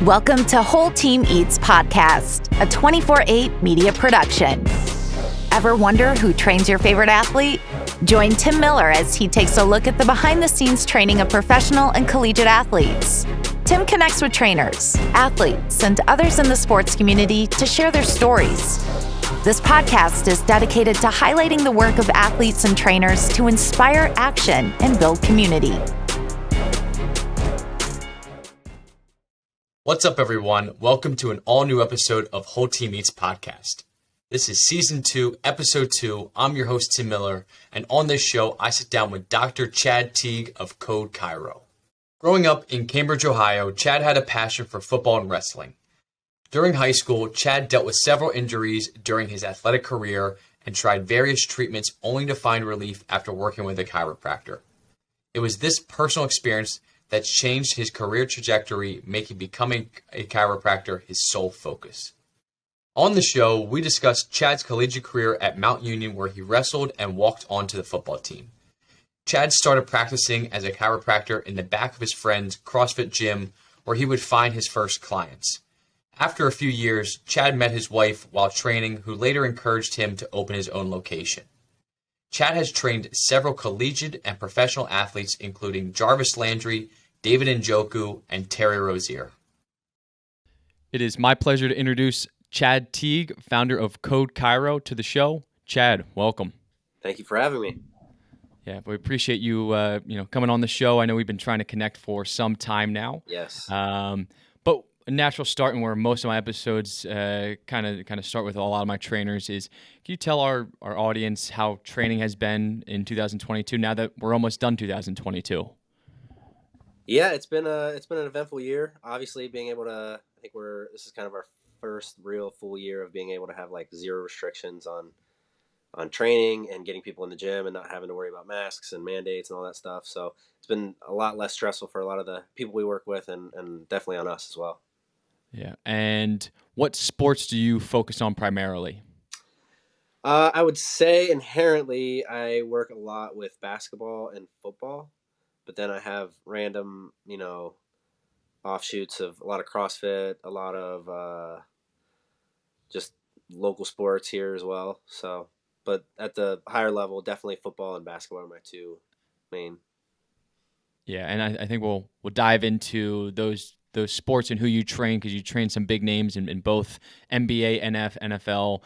Welcome to Whole Team Eats Podcast, a 24/8 media production. Ever wonder who trains your favorite athlete? Join Tim Miller as he takes a look at the behind-the-scenes training of professional and collegiate athletes. Tim connects with trainers, athletes, and others in the sports community to share their stories. This podcast is dedicated to highlighting the work of athletes and trainers to inspire action and build community. What's up, everyone? Welcome to an all-new episode of Whole Team Eats Podcast. This is Season 2, Episode 2. I'm your host, Tim Miller, and on this show, I sit down with Dr. Chad Teague of Code Chiro. Growing up in Cambridge, Ohio, Chad had a passion for football and wrestling. During high school, Chad dealt with several injuries during his athletic career and tried various treatments only to find relief after working with a chiropractor. It was this personal experience that changed his career trajectory, making becoming a chiropractor his sole focus. On the show, we discussed Chad's collegiate career at Mount Union, where he wrestled and walked onto the football team. Chad started practicing as a chiropractor in the back of his friend's Crossfit Gym, where he would find his first clients. After a few years, Chad met his wife while training, who later encouraged him to open his own location. Chad has trained several collegiate and professional athletes, including Jarvis Landry, David Njoku, and Terry Rozier. It is my pleasure to introduce Chad Teague, founder of Code Chiro, to the show. Chad, welcome. Thank you for having me. Yeah, we appreciate you, coming on the show. I know we've been trying to connect for some time now. Yes. But a natural start, and where most of my episodes kind of start with a lot of my trainers is, can you tell our audience how training has been in 2022? Now that we're almost done 2022. Yeah, it's been an eventful year. Obviously, being able to, this is kind of our first real full year of being able to have like zero restrictions on training and getting people in the gym and not having to worry about masks and mandates and all that stuff. So it's been a lot less stressful for a lot of the people we work with and definitely on us as well. Yeah. And what sports do you focus on primarily? I would say inherently I work a lot with basketball and football, but then I have random, offshoots of a lot of CrossFit, a lot of just local sports here as well. So, but at the higher level, definitely football and basketball are my two main. Yeah, and I think we'll dive into those sports and who you train, because you train some big names in both NBA, NFL,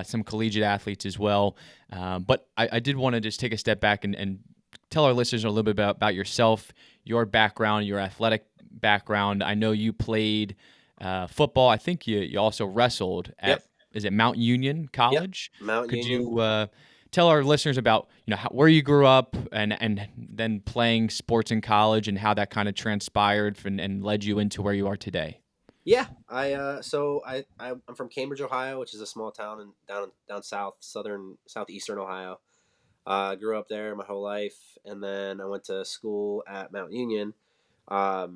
some collegiate athletes as well. But I did want to just take a step back and tell our listeners a little bit about yourself, your background, your athletic background. I know you played football. I think you also wrestled at, is it Mount Union College? Yep. Mount Union. Could you tell our listeners about where you grew up and then playing sports in college and how that kind of transpired and led you into where you are today? Yeah, I'm from Cambridge, Ohio, which is a small town down southeastern Ohio. I grew up there my whole life, and then I went to school at Mount Union. I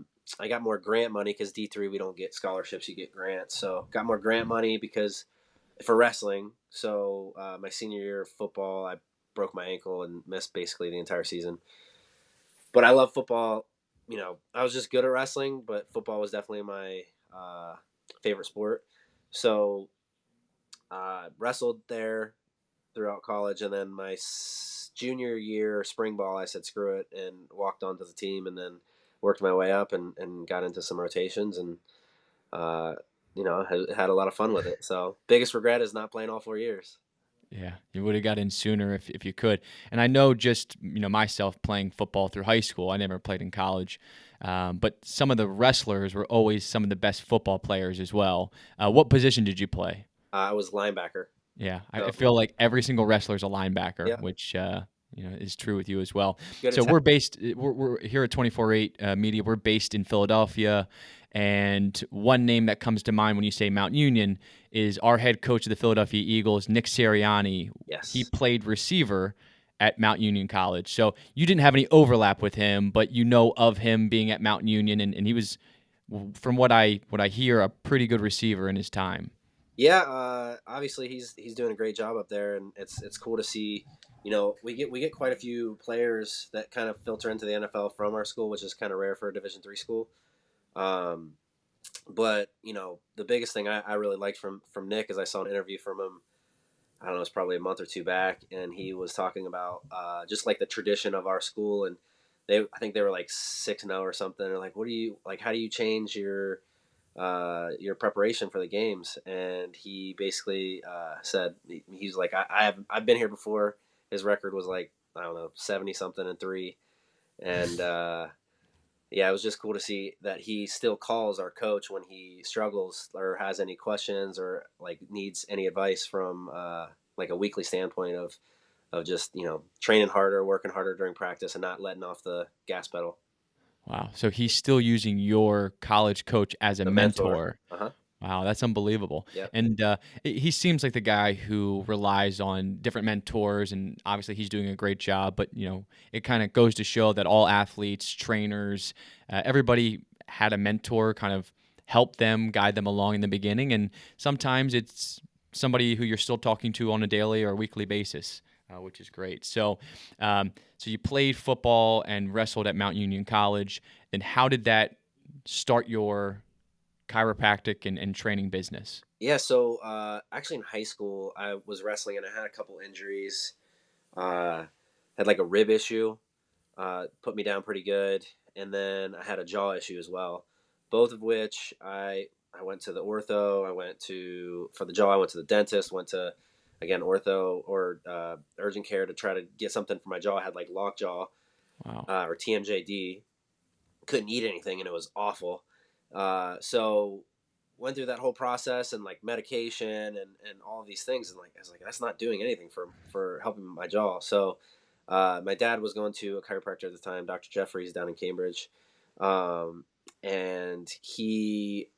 got more grant money because D3 we don't get scholarships, you get grants. So got more grant money because for wrestling. So my senior year of football, I broke my ankle and missed basically the entire season. But I love football. I was just good at wrestling, but football was definitely my favorite sport. So wrestled there throughout college, and then my junior year spring ball, I said screw it and walked onto the team, and then worked my way up and got into some rotations and had a lot of fun with it. So biggest regret is not playing all 4 years. Yeah, you would have got in sooner if you could. And I know just, myself playing football through high school, I never played in college, but some of the wrestlers were always some of the best football players as well. What position did you play? I was linebacker. Yeah, I feel like every single wrestler is a linebacker, yeah. Which is true with you as well. So we're here at 24/8 Media. We're based in Philadelphia, and one name that comes to mind when you say Mount Union is our head coach of the Philadelphia Eagles, Nick Sirianni. Yes. He played receiver at Mount Union College. So you didn't have any overlap with him, but you know of him being at Mount Union, and he was, from what I hear, a pretty good receiver in his time. Yeah, obviously he's doing a great job up there, and it's cool to see. We get quite a few players that kind of filter into the NFL from our school, which is kind of rare for a Division III school. But the biggest thing I really liked from Nick is I saw an interview from him. I don't know, it's probably a month or two back, and he was talking about just like the tradition of our school, and I think they were like 6-0 or something. Or like, what do you like? How do you change your preparation for the games? And he basically said he's like, I've been here before. His record was like, I don't know, 70 something and 3, and yeah, it was just cool to see that he still calls our coach when he struggles or has any questions or like needs any advice from like a weekly standpoint of just training harder, working harder during practice, and not letting off the gas pedal. Wow. So he's still using your college coach as a The mentor. mentor. Uh huh. Wow, that's unbelievable. Yep. And he seems like the guy who relies on different mentors, and obviously he's doing a great job. But it kind of goes to show that all athletes, trainers, everybody had a mentor, kind of help them, guide them along in the beginning. And sometimes it's somebody who you're still talking to on a daily or weekly basis, which is great. So you played football and wrestled at Mount Union College. Then how did that start your chiropractic and training business? Yeah. So actually, in high school, I was wrestling and I had a couple injuries. Had like a rib issue, put me down pretty good, and then I had a jaw issue as well. Both of which I went to the ortho. I went to for the jaw. I went to the dentist. Went to again ortho or urgent care to try to get something for my jaw. I had like lockjaw Wow. or TMJD. Couldn't eat anything and it was awful. So went through that whole process and like medication and all of these things, and like I was like, that's not doing anything for helping my jaw. So my dad was going to a chiropractor at the time, Dr. Jeffries down in Cambridge. Um, and he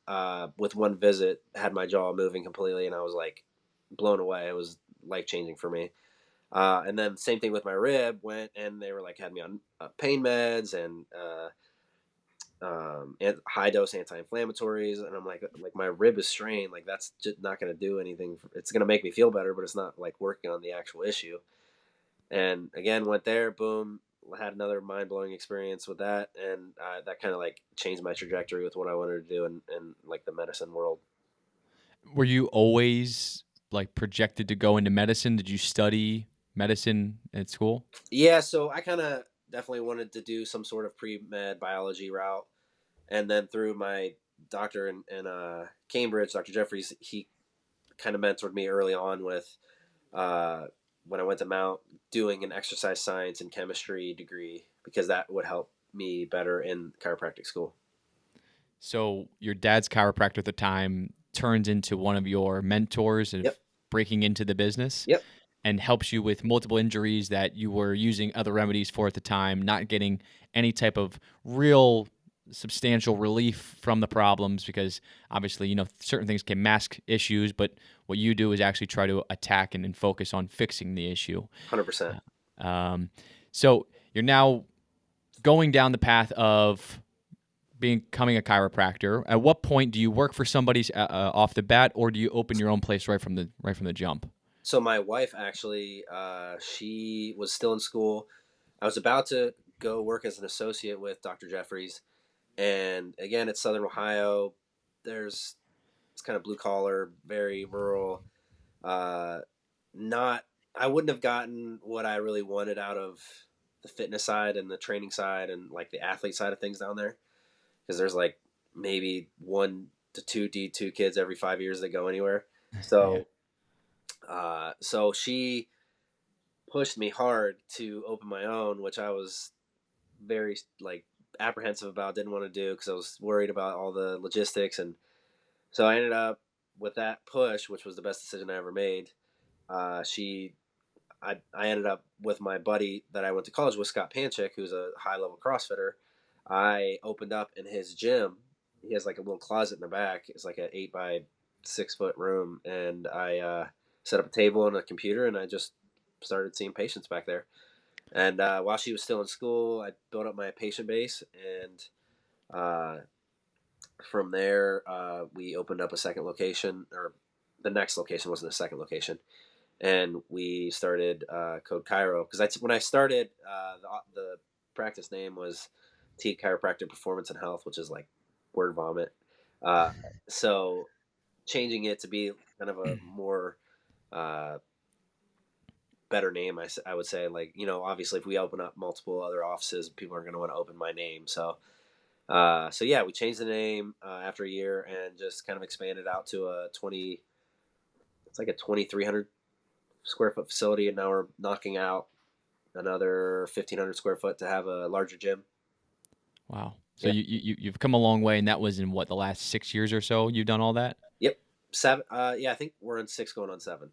with one visit had my jaw moving completely, and I was like blown away. It was life changing for me. And then same thing with my rib, went and they were like had me on pain meds and high dose anti-inflammatories, and I'm like my rib is strained, like that's just not going to do anything. It's going to make me feel better, but it's not like working on the actual issue. And again, went there, boom, had another mind-blowing experience with that, and that kind of like changed my trajectory with what I wanted to do in like the medicine world. Were you always like projected to go into medicine? Did you study medicine at school? Yeah, so I kind of definitely wanted to do some sort of pre-med biology route, and then through my doctor in Cambridge, Dr. Jeffries, he kind of mentored me early on with uh, when I went to Mount, doing an exercise science and chemistry degree because that would help me better in chiropractic school. So your dad's chiropractor at the time turns into one of your mentors of Yep. breaking into the business Yep. and helps you with multiple injuries that you were using other remedies for at the time, not getting any type of real substantial relief from the problems, because obviously, certain things can mask issues, but what you do is actually try to attack and focus on fixing the issue. 100%. Um, so you're now going down the path of becoming a chiropractor. At what point do you work for somebody off the bat, or do you open your own place right from the jump? So my wife actually, she was still in school. I was about to go work as an associate with Dr. Jeffries, and again, it's Southern Ohio. It's kind of blue collar, very rural. Uh, not I wouldn't have gotten what I really wanted out of the fitness side and the training side and like the athlete side of things down there, because there's like maybe 1 to 2 D2 kids every 5 years that go anywhere. Yeah. So she pushed me hard to open my own, which I was very like apprehensive about, didn't want to do because I was worried about all the logistics, and so I ended up with that push, which was the best decision I ever made. She I ended up with my buddy that I went to college with, Scott Panchik, who's a high level CrossFitter. I opened up in his gym. He has like a little closet in the back. It's like an 8 by 6 foot room, and I set up a table and a computer, and I just started seeing patients back there. And while she was still in school, I built up my patient base, and uh, from there we opened up a second location, or the next location wasn't a second location, and we started Code Chiro because when I started, the practice name was Teague Chiropractic Performance and Health, which is like word vomit. So changing it to be kind of a more uh, better name, I would say, like, obviously if we open up multiple other offices, people are going to want to open my name. So yeah, we changed the name after a year and just kind of expanded out to it's like a 2,300 square foot facility. And now we're knocking out another 1,500 square foot to have a larger gym. Wow. So Yeah. you've come a long way, and that was in what, the last 6 years or so you've done all that? Yep. Seven. Yeah, I think we're in 6 going on 7.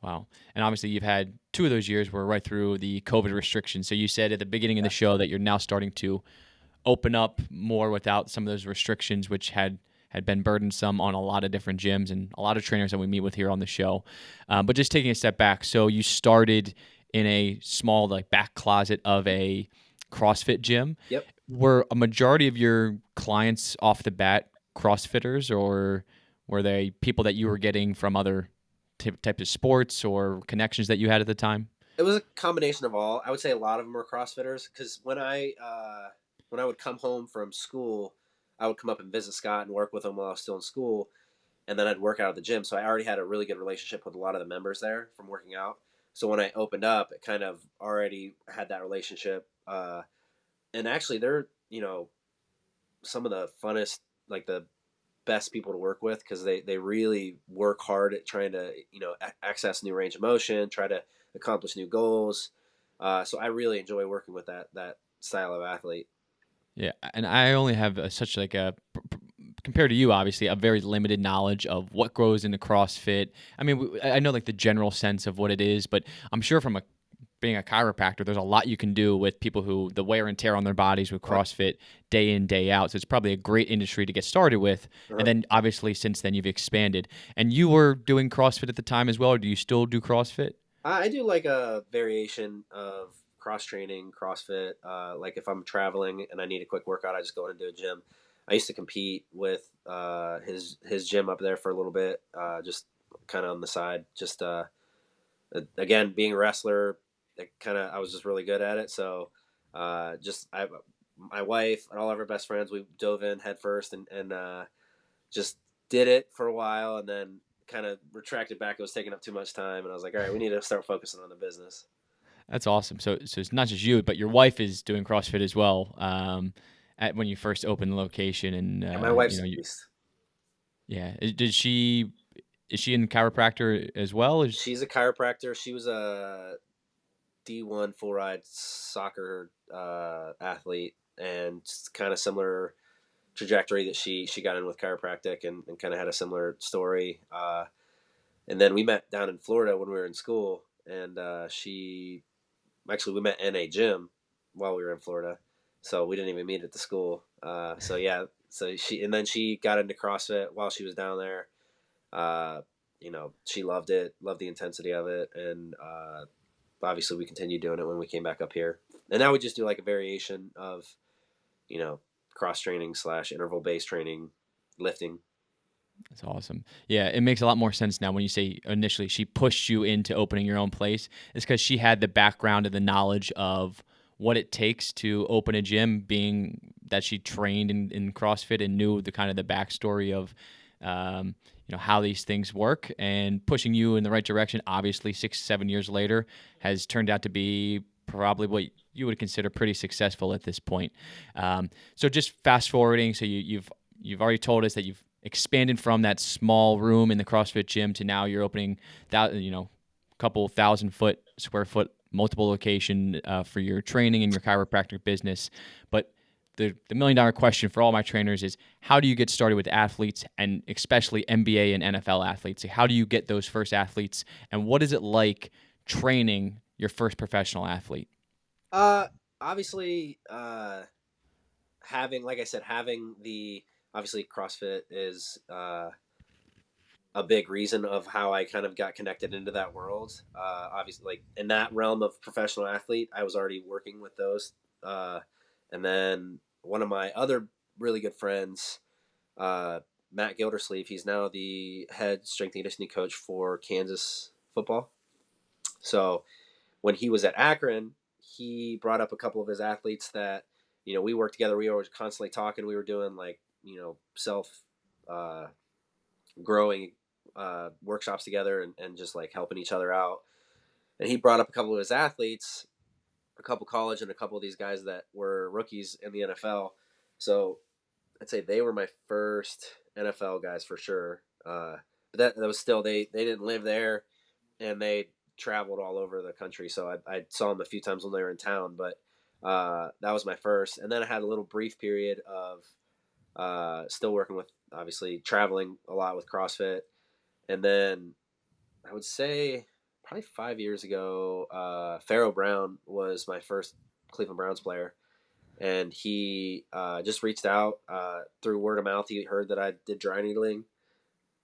Wow. And obviously you've had 2 of those years were right through the COVID restrictions. So you said at the beginning of the show that you're now starting to open up more without some of those restrictions, which had been burdensome on a lot of different gyms and a lot of trainers that we meet with here on the show. But just taking a step back, so you started in a small like back closet of a CrossFit gym. Yep. Were a majority of your clients off the bat CrossFitters, or were they people that you were getting from other types of sports or connections that you had at the time? It was a combination of all. I would say a lot of them are CrossFitters because when I would come home from school, I would come up and visit Scott and work with him while I was still in school, and then I'd work out at the gym. So I already had a really good relationship with a lot of the members there from working out. So when I opened up, it kind of already had that relationship. And actually, they're some of the funnest, like the best people to work with because they really work hard at trying to access new range of motion, try to accomplish new goals. So I really enjoy working with that style of athlete. Yeah, and I only have such like compared to you, obviously, a very limited knowledge of what goes into CrossFit. I mean, I know like the general sense of what it is, but I'm sure from being a chiropractor, there's a lot you can do with people who the wear and tear on their bodies with CrossFit day in, day out. So it's probably a great industry to get started with. And then obviously since then you've expanded. And you were doing CrossFit at the time as well, or do you still do CrossFit? I do like a variation of cross training, CrossFit. Like if I'm traveling and I need a quick workout, I just go into a gym. I used to compete with his gym up there for a little bit, just kind of on the side. Just again, being a wrestler, I was just really good at it. So my wife and all of our best friends, we dove in head first and just did it for a while, and then kind of retracted back. It was taking up too much time, and I was like, all right, we need to start focusing on the business. That's awesome. So it's not just you, but your wife is doing CrossFit as well. At when you first opened the location, and And my wife's a beast. yeah, is she in chiropractor as well? She's a chiropractor. She was a D1 full ride soccer athlete, and kind of similar trajectory that she got in with chiropractic, and kind of had a similar story. And then we met down in Florida when we were in school, and we met in a gym while we were in Florida, so we didn't even meet at the school. So yeah, she got into CrossFit while she was down there. She loved it, loved the intensity of it, and obviously we continued doing it when we came back up here. And now we just do like a variation of, cross training / interval based training, lifting. That's awesome. Yeah, it makes a lot more sense now when you say initially she pushed you into opening your own place. It's because she had the background and the knowledge of what it takes to open a gym, being that she trained in CrossFit and knew the kind of the backstory of how these things work, and pushing you in the right direction. Obviously, 6, 7 years later has turned out to be probably what you would consider pretty successful at this point. So just fast forwarding, so you've already told us that you've expanded from that small room in the CrossFit gym to now you're opening that couple 1,000 square foot multiple location for your training and your chiropractic business. But the $1 million question for all my trainers is, how do you get started with athletes, and especially NBA and NFL athletes? How do you get those first athletes, and what is it like training your first professional athlete? Obviously, like I said, having obviously CrossFit is a big reason of how I kind of got connected into that world. Obviously, like in that realm of professional athlete, I was already working with those. And then one of my other really good friends, Matt Gildersleeve, he's now the head strength and conditioning coach for Kansas football. So when he was at Akron, he brought up a couple of his athletes that, we worked together. We were constantly talking. We were doing like, self growing workshops together and just like helping each other out. And he brought up a couple of his athletes, a couple college and a couple of these guys that were rookies in the NFL. So I'd say they were my first NFL guys for sure. But that was still, they didn't live there and they traveled all over the country. So I saw them a few times when they were in town, but that was my first. And then I had a little brief period of still working with, obviously traveling a lot with CrossFit. And then I would say probably 5 years ago, Pharaoh Brown was my first Cleveland Browns player. And he just reached out through word of mouth. He heard that I did dry needling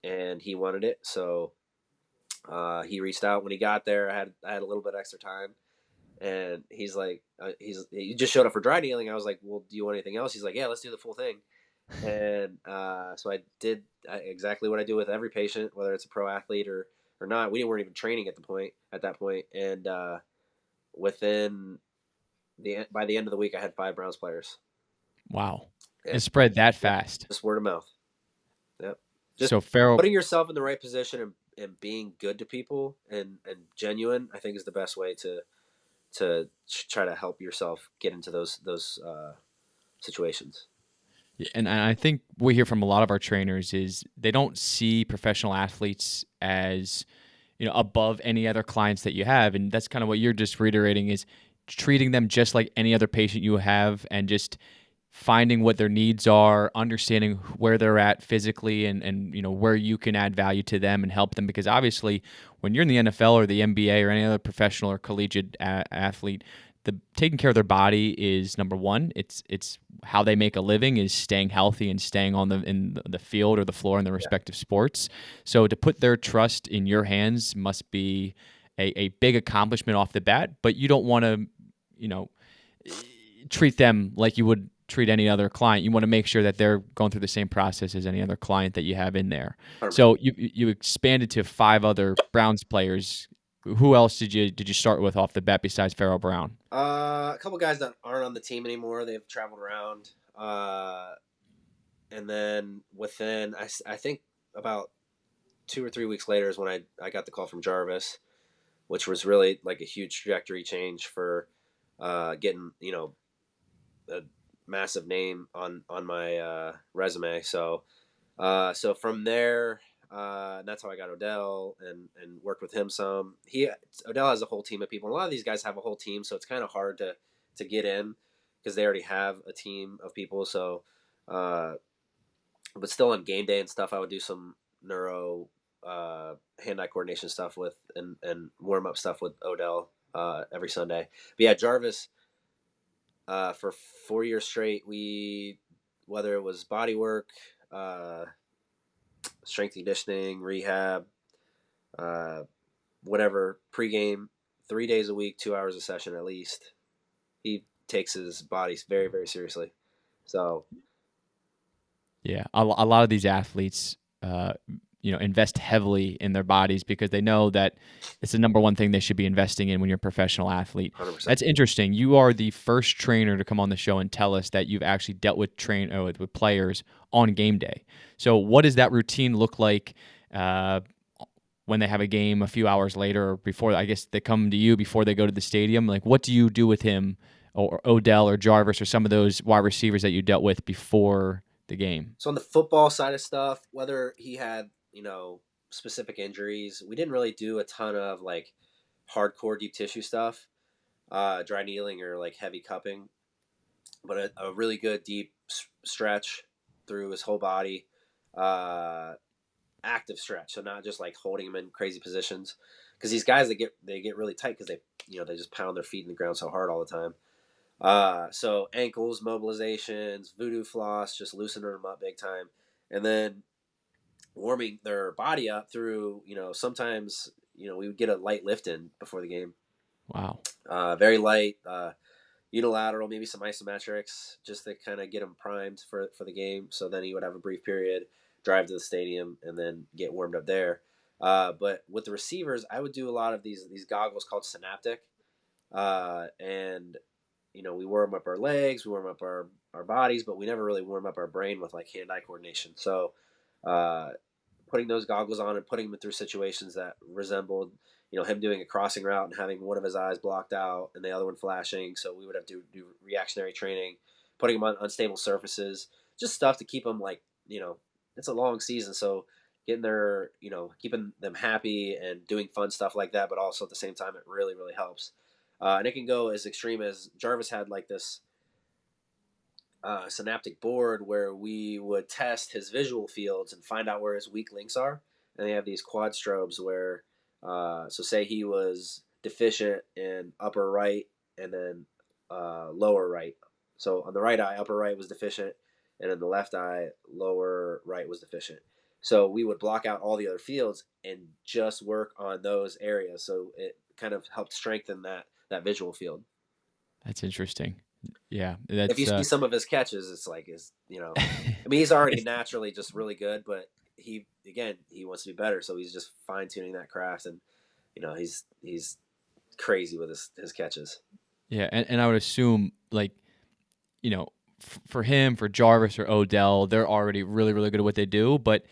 and he wanted it. So he reached out when he got there. I had a little bit extra time. And he's like, he just showed up for dry needling. I was like, well, do you want anything else? He's like, yeah, let's do the full thing. And so I did exactly what I do with every patient, whether it's a pro athlete or not. We weren't even training at that point. And within by the end of the week, I had 5 Browns players. Wow. Yeah. It spread that fast. Just word of mouth. Yep. Just so Pharaoh, putting yourself in the right position and being good to people and genuine, I think, is the best way to try to help yourself get into those situations. and I think we hear from a lot of our trainers is they don't see professional athletes as, above any other clients that you have. And that's kind of what you're just reiterating is treating them just like any other patient you have and just finding what their needs are, understanding where they're at physically and where you can add value to them and help them. Because obviously when you're in the NFL or the NBA or any other professional or collegiate athlete, the taking care of their body is number one. It's how they make a living is staying healthy and staying in the field or the floor in their respective sports. So to put their trust in your hands must be a big accomplishment off the bat, but you don't want to, treat them like you would treat any other client. You want to make sure that they're going through the same process as any other client that you have in there. 100%. So you expanded to 5 other Browns players. Who else did you start with off the bat besides Pharaoh Brown? A couple guys that aren't on the team anymore. They've traveled around. And then within, I think about 2 or 3 weeks later is when I got the call from Jarvis, which was really like a huge trajectory change for getting, a massive name on my resume. So from there, that's how I got Odell and worked with him some. Odell has a whole team of people. A lot of these guys have a whole team, so it's kind of hard to get in because they already have a team of people. So, but still on game day and stuff, I would do some neuro, hand-eye coordination stuff with and warm up stuff with Odell every Sunday. But yeah, Jarvis. For 4 years straight, whether it was body work, strength conditioning, rehab, whatever, pregame, 3 days a week, 2 hours a session at least. He takes his body very, very seriously. So, yeah, a lot of these athletes, invest heavily in their bodies because they know that it's the number one thing they should be investing in when you're a professional athlete. 100%. That's interesting. You are the first trainer to come on the show and tell us that you've actually dealt with with players on game day. So what does that routine look like when they have a game a few hours later or before? I guess they come to you before they go to the stadium. Like, what do you do with him or Odell or Jarvis or some of those wide receivers that you dealt with before the game? So on the football side of stuff, whether he had specific injuries, we didn't really do a ton of like hardcore deep tissue stuff, dry needling or like heavy cupping, but a really good deep stretch through his whole body, active stretch. So not just like holding him in crazy positions, because these guys they get really tight because they just pound their feet in the ground so hard all the time. So ankles, mobilizations, voodoo floss, just loosening them up big time, and then warming their body up through, sometimes, we would get a light lift in before the game. Wow. Very light, unilateral, maybe some isometrics, just to kind of get him primed for the game. So then he would have a brief period, drive to the stadium, and then get warmed up there. But with the receivers, I would do a lot of these goggles called Synaptic. And, we warm up our legs, we warm up our bodies, but we never really warm up our brain with like hand-eye coordination. So uh, putting those goggles on and putting him through situations that resembled, him doing a crossing route and having one of his eyes blocked out and the other one flashing. So we would have to do reactionary training, putting him on unstable surfaces, just stuff to keep him it's a long season. So getting their, keeping them happy and doing fun stuff like that, but also at the same time, it really, really helps. And it can go as extreme as Jarvis had like this synaptic board where we would test his visual fields and find out where his weak links are. And they have these quad strobes where, so say he was deficient in upper right and then lower right. So on the right eye, upper right was deficient, and in the left eye, lower right was deficient. So we would block out all the other fields and just work on those areas. So it kind of helped strengthen that visual field. That's interesting. Yeah, If you that's see some of his catches, it's like I mean, he's already naturally just really good, but he wants to be better, so he's just fine tuning that craft, and he's crazy with his catches. yeah, and I would assume like for him, for Jarvis or Odell, they're already really really good at what they do, but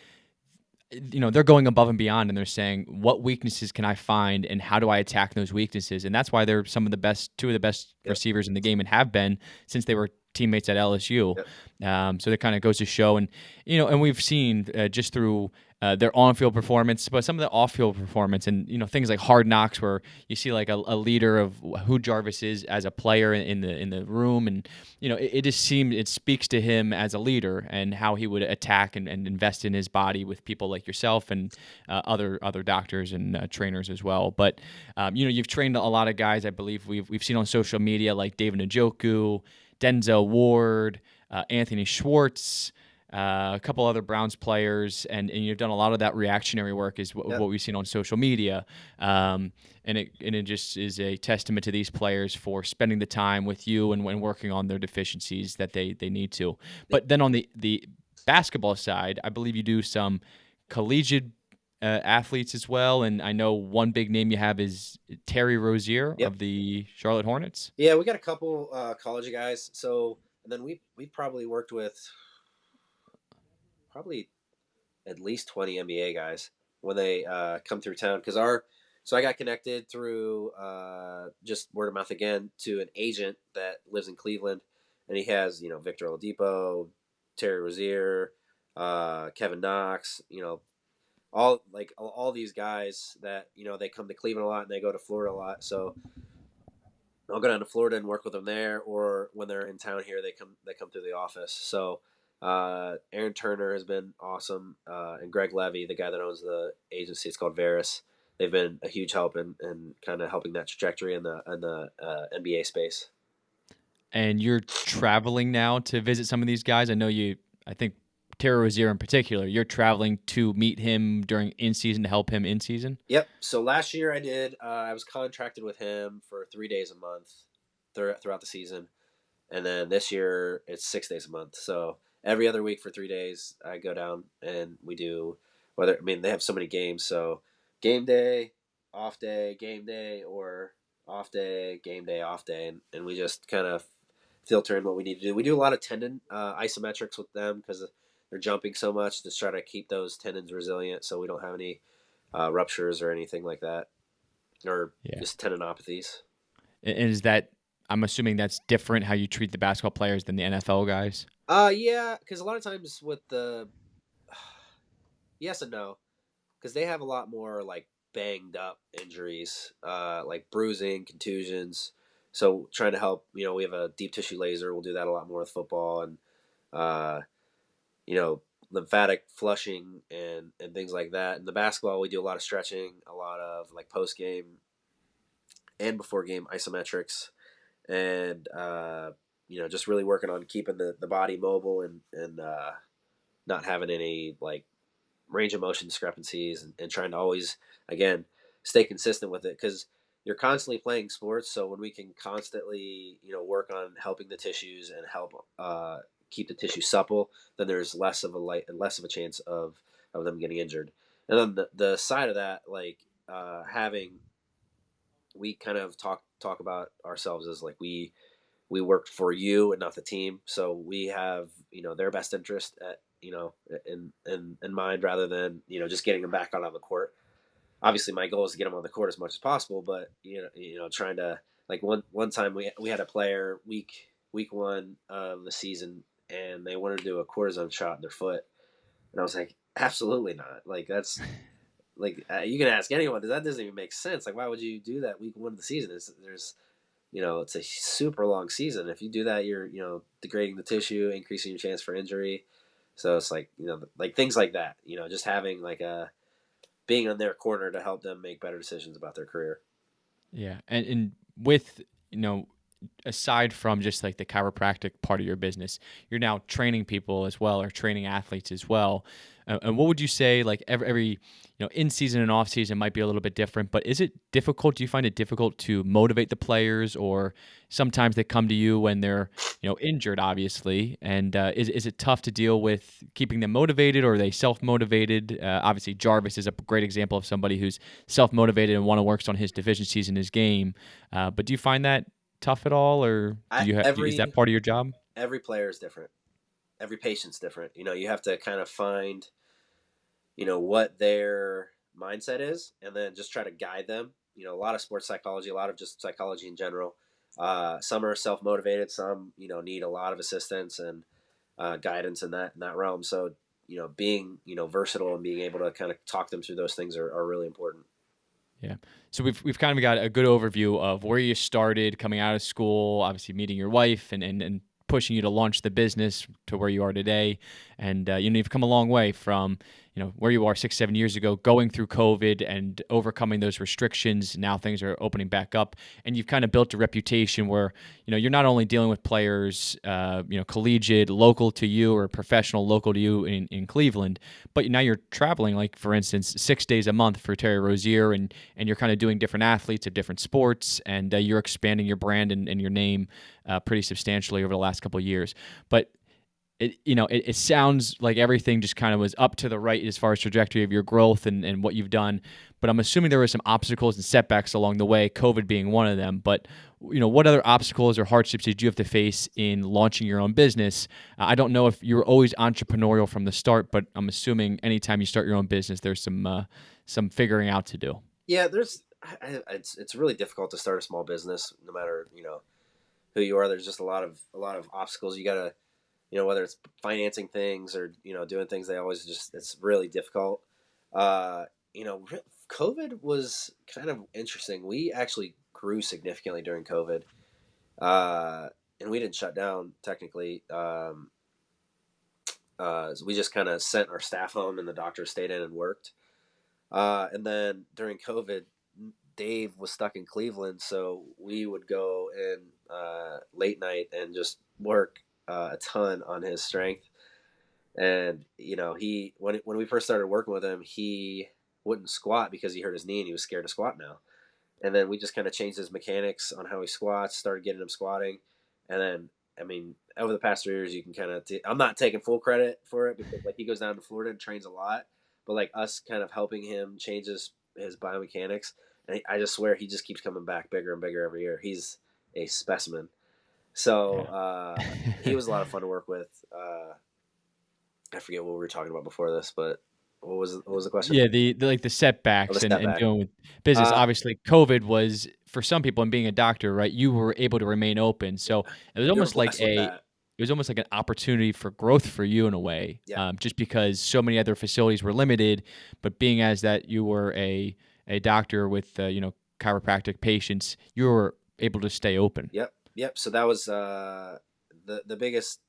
they're going above and beyond, and they're saying, what weaknesses can I find and how do I attack those weaknesses? And that's why they're two of the best Yep. receivers in the game and have been since they were teammates at LSU. Yep. So that kind of goes to show, and we've seen just through their on-field performance, but some of the off-field performance, and things like Hard Knocks, where you see like a leader of who Jarvis is as a player in the room, and it just seems it speaks to him as a leader and how he would attack and invest in his body with people like yourself and other doctors and trainers as well. But you've trained a lot of guys. I believe we've seen on social media like David Njoku, Denzel Ward, Anthony Schwartz, a couple other Browns players, and you've done a lot of that reactionary work is what we've seen on social media. And it just is a testament to these players for spending the time with you and when working on their deficiencies that they need to. But then on the basketball side, I believe you do some collegiate athletes as well, and I know one big name you have is Terry Rozier Yep. of the Charlotte Hornets. Yeah, we got a couple college guys. So and then we probably worked with probably at least 20 NBA guys when they come through town because so I got connected through just word of mouth again to an agent that lives in Cleveland, and he has Victor Oladipo, Terry Rozier, Kevin Knox, all these guys that they come to Cleveland a lot and they go to Florida a lot. So I'll go down to Florida and work with them there, or when they're in town here, they come through the office. So Aaron Turner has been awesome, and Greg Levy, the guy that owns the agency, it's called Varus. They've been a huge help in kind of helping that trajectory in the NBA space. And you're traveling now to visit some of these guys. I think Terry Rozier in particular, you're traveling to meet him during in season to help him in season. Yep. So last year I did. I was contracted with him for 3 days a month throughout the season, and then this year it's 6 days a month. So every other week for 3 days, I go down and we do. They have so many games. So game day, off day, game day, or off day, game day, off day, and we just kind of filter in what we need to do. We do a lot of tendon isometrics with them because they're jumping so much to try to keep those tendons resilient, so we don't have any ruptures or anything like that, or just tendinopathies. And is that, I'm assuming that's different how you treat the basketball players than the NFL guys? Yeah, because a lot of times with the yes and no, because they have a lot more like banged up injuries, like bruising, contusions. So trying to help, we have a deep tissue laser. We'll do that a lot more with football, and uh, lymphatic flushing and things like that. In the basketball, we do a lot of stretching, a lot of like post game and before game isometrics, and just really working on keeping the body mobile and not having any like range of motion discrepancies, and trying to always again stay consistent with it because you're constantly playing sports. So when we can constantly work on helping the tissues and help keep the tissue supple, then there's less of a chance of them getting injured. And then the side of that, like having we kind of talk about ourselves as like we work for you and not the team. So we have their best interest in mind rather than, just getting them back out on the court. Obviously my goal is to get them on the court as much as possible, but trying to, like, one time we had a player week one of the season, and they wanted to do a cortisone shot in their foot, and I was like, absolutely not. Like, that's like, you can ask anyone, that doesn't even make sense. Like, why would you do that week one of the season? It's a super long season. If you do that, you're degrading the tissue, increasing your chance for injury. So it's like, like things like that, just having like being on their corner to help them make better decisions about their career. Yeah. And with, aside from just like the chiropractic part of your business, you're now training people as well, or training athletes as well. And what would you say, like every in season and off season might be a little bit different, but is it difficult? Do you find it difficult to motivate the players, or sometimes they come to you when they're, injured, obviously? And is it tough to deal with keeping them motivated, or are they self-motivated? Obviously, Jarvis is a great example of somebody who's self-motivated and works on his deficiencies in his game. But do you find that tough at all, or is that part of your job? Every player is different. Every patient's different. You have to kind of find, what their mindset is, and then just try to guide them. A lot of sports psychology, a lot of just psychology in general. Some are self-motivated, some, need a lot of assistance and guidance in that realm. So, being, versatile and being able to kind of talk them through those things are really important. Yeah. So we've kind of got a good overview of where you started coming out of school, obviously meeting your wife and pushing you to launch the business to where you are today. And, you've come a long way from, where you are 6-7 years ago, going through COVID and overcoming those restrictions. Now things are opening back up, and you've kind of built a reputation where, you're not only dealing with players, collegiate, local to you, or professional, local to you in Cleveland, but now you're traveling, like, for instance, 6 days a month for Terry Rozier, and you're kind of doing different athletes of different sports, and you're expanding your brand and your name pretty substantially over the last couple of years. But it sounds like everything just kind of was up to the right as far as trajectory of your growth and what you've done. But I'm assuming there were some obstacles and setbacks along the way, COVID being one of them. But, what other obstacles or hardships did you have to face in launching your own business? I don't know if you were always entrepreneurial from the start, but I'm assuming anytime you start your own business, there's some figuring out to do. Yeah, it's really difficult to start a small business, no matter, who you are. There's just a lot of obstacles. You gotta, whether it's financing things or, doing things, it's really difficult. COVID was kind of interesting. We actually grew significantly during COVID. And we didn't shut down technically. So we just kind of sent our staff home and the doctors stayed in and worked. And then during COVID, Dave was stuck in Cleveland, so we would go in late night and just work a ton on his strength. And he when we first started working with him, he wouldn't squat because he hurt his knee and he was scared to squat now. And then we just kind of changed his mechanics on how he squats, started getting him squatting, and then, I mean, over the past 3 years, you can kind of I'm not taking full credit for it because, like, he goes down to Florida and trains a lot, but like us kind of helping him change his biomechanics, and I just swear he just keeps coming back bigger and bigger every year. He's a specimen. So he was a lot of fun to work with. I forget what we were talking about before this, but what was the question? Yeah, the setbacks and dealing with business. Obviously, COVID was, for some people, and being a doctor, right, you were able to remain open. So it was almost like an opportunity for growth for you in a way, just because so many other facilities were limited. But being as that you were a doctor with chiropractic patients, you were able to stay open. Yep. So that was the biggest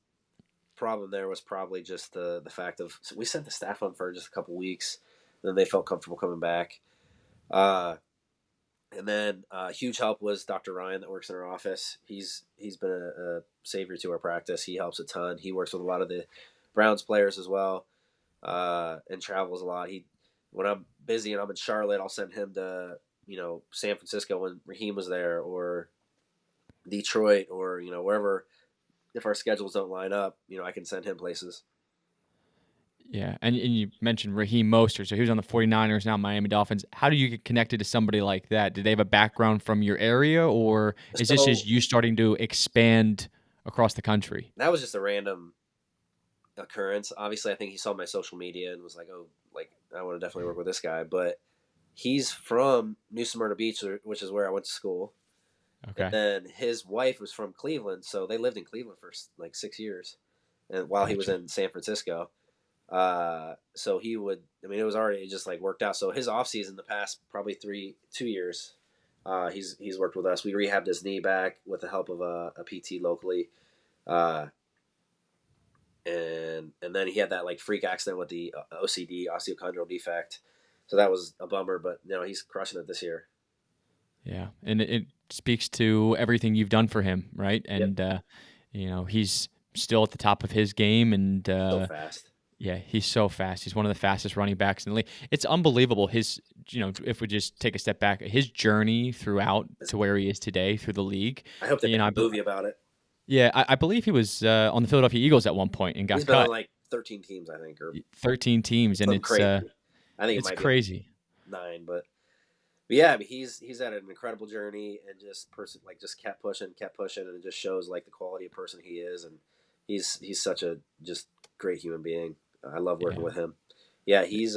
problem there was probably just the fact of, so we sent the staff home for just a couple weeks, then they felt comfortable coming back. And then huge help was Dr. Ryan that works in our office. He's been a savior to our practice. He helps a ton. He works with a lot of the Browns players as well, and travels a lot. When I'm busy and I'm in Charlotte, I'll send him to San Francisco when Raheem was there, or Detroit, or wherever. If our schedules don't line up, I can send him places. Yeah, and you mentioned Raheem Mostert, so he was on the 49ers, now Miami Dolphins. How do you get connected to somebody like that? Did they have a background from your area, or is this just you starting to expand across the country? That was just a random occurrence. Obviously, I think he saw my social media and was like, "Oh, like I want to definitely work with this guy." But he's from New Smyrna Beach, which is where I went to school. And Okay. then his wife was from Cleveland, so they lived in Cleveland for like 6 years, and while he was Gotcha. in San Francisco. So he would. I mean, it was already just like worked out. So his off season, the past probably 2 years, he's worked with us. We rehabbed his knee back with the help of a PT locally, uh, and then he had that like freak accident with the OCD, osteochondral defect. So that was a bummer, but he's crushing it this year. Yeah, and it speaks to everything you've done for him, right? Yep. And he's still at the top of his game, and So fast. yeah, he's so fast. He's one of the fastest running backs in the league. It's unbelievable. If we just take a step back, his journey throughout to where he is today through the league. I hope they make a movie about it. Yeah, I believe he was on the Philadelphia Eagles at one point and got He's been cut. on like 13 teams, I think, or 13 teams, and something it's crazy. I think it it's might crazy. be 9, but yeah, I mean, he's had an incredible journey and just kept pushing, and it just shows like the quality of person he is, and he's such a just great human being. I love working with him. Yeah, he's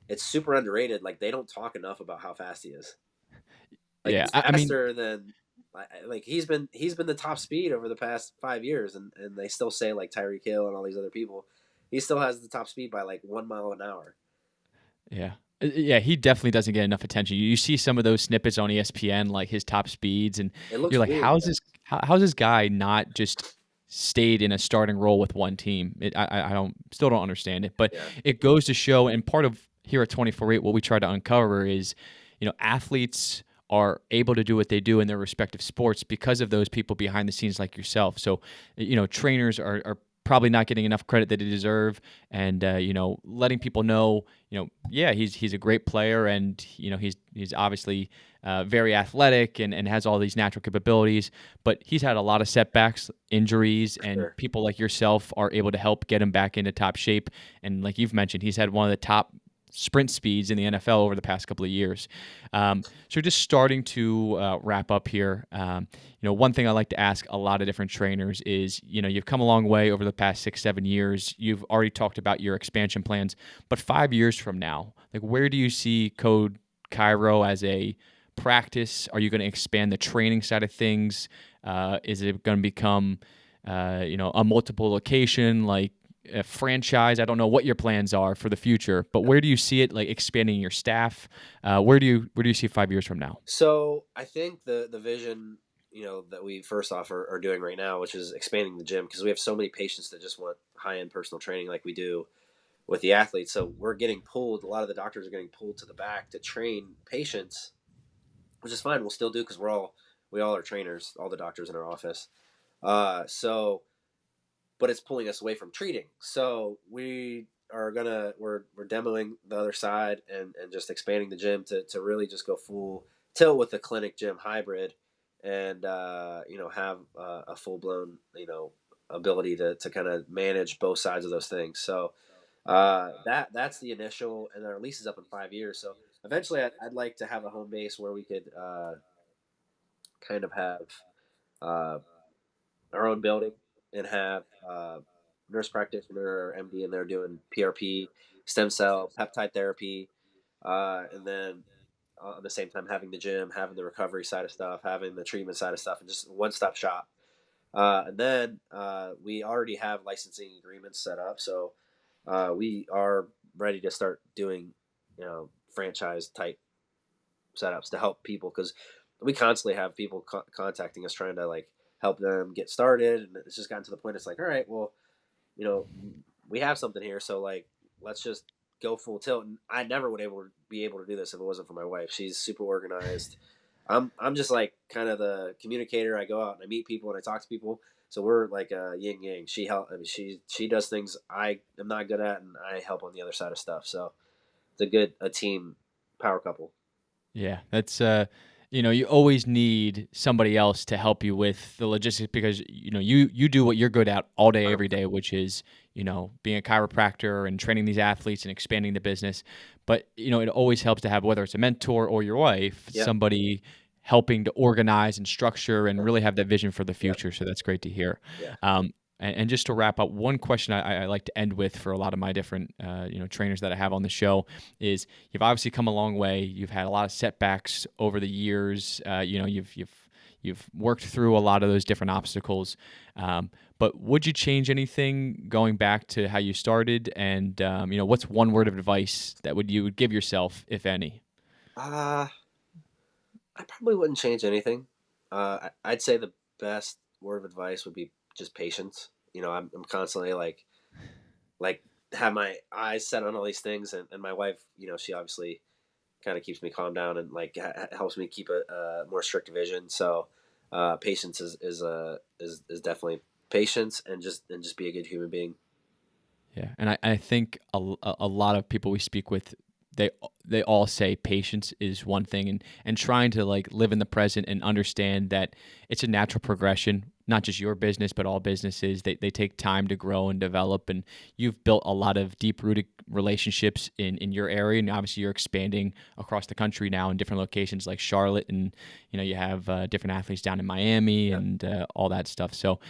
it's super underrated. Like they don't talk enough about how fast he is. Like Yeah, he's I mean, faster than like he's been the top speed over the past 5 years, and they still say like Tyreek Hill and all these other people, he still has the top speed by like 1 mile an hour. yeah. Yeah, he definitely doesn't get enough attention. You see some of those snippets on ESPN, like his top speeds, and It looks you're like, weird. how's this guy not just stayed in a starting role with one team? I still don't understand it, but Yeah. it goes to show. And part of here at 24/8, what we try to uncover is, athletes are able to do what they do in their respective sports because of those people behind the scenes like yourself. So, trainers are probably not getting enough credit that they deserve, and letting people know, yeah, he's a great player, and he's obviously very athletic and has all these natural capabilities, but he's had a lot of setbacks, injuries, and Sure. people like yourself are able to help get him back into top shape. And like you've mentioned, he's had one of the top sprint speeds in the NFL over the past couple of years. So just starting to wrap up here. One thing I like to ask a lot of different trainers is, you've come a long way over the past 6-7 years. You've already talked about your expansion plans, but 5 years from now, like where do you see Code Chiro as a practice? Are you going to expand the training side of things? Is it going to become, a multiple location, like a franchise? I don't know what your plans are for the future, but where do you see it, like expanding your staff? Where do you see 5 years from now? So I think the vision, that we first off are doing right now, which is expanding the gym, because we have so many patients that just want high end personal training like we do with the athletes. So we're getting pulled. A lot of the doctors are getting pulled to the back to train patients, which is fine. We'll still do because we all are trainers, all the doctors in our office. But it's pulling us away from treating. So we're demoing the other side and just expanding the gym to really just go full tilt with the clinic gym hybrid, and have a full blown ability to kind of manage both sides of those things. So that's the initial, and our lease is up in 5 years. So eventually, I'd like to have a home base where we could kind of have uh, our own building and have nurse practitioner or MD in there doing PRP, stem cell, peptide therapy, and then at the same time having the gym, having the recovery side of stuff, having the treatment side of stuff, and just one stop shop. And then we already have licensing agreements set up, so we are ready to start doing franchise type setups to help people, because we constantly have people contacting us trying to like help them get started, and it's just gotten to the point it's like, all right, well, you know we have something here, so like let's just go full tilt. And I never would be able to do this if it wasn't for my wife. She's super organized. I'm just like kind of the communicator. I go out and I meet people and I talk to people, so we're like a yin yang. She does things I am not good at, and I help on the other side of stuff. So it's a team power couple. Yeah, that's you always need somebody else to help you with the logistics, because you do what you're good at all day every day, which is being a chiropractor and training these athletes and expanding the business. But it always helps to have, whether it's a mentor or your wife, Yep. somebody helping to organize and structure and really have that vision for the future. So that's great to hear. Yeah. And just to wrap up, one question I like to end with for a lot of my different trainers that I have on the show is you've obviously come a long way. You've had a lot of setbacks over the years. You've worked through a lot of those different obstacles. But would you change anything going back to how you started? And what's one word of advice that you would give yourself, if any? I probably wouldn't change anything. I'd say the best word of advice would be just patience. I'm constantly like have my eyes set on all these things, and my wife, she obviously kind of keeps me calm down and like helps me keep a more strict vision. So patience is definitely patience, and just be a good human being. Yeah, and I think a lot of people we speak with, they all say patience is one thing, and trying to like live in the present and understand that it's a natural progression, not just your business but all businesses. They take time to grow and develop, and you've built a lot of deep rooted relationships in your area, and obviously you're expanding across the country now in different locations like Charlotte, and you have different athletes down in Miami. Yeah. And all that stuff. So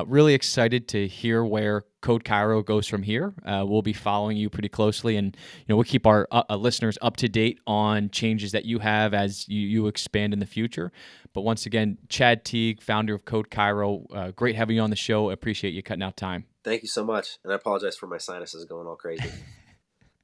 really excited to hear where Code Chiro goes from here. We'll be following you pretty closely, and we'll keep our listeners up to date on changes that you have as you expand in the future. But once again, Chad Teague, founder of Code Chiro, great having you on the show. Appreciate you cutting out time. Thank you so much, and I apologize for my sinuses going all crazy.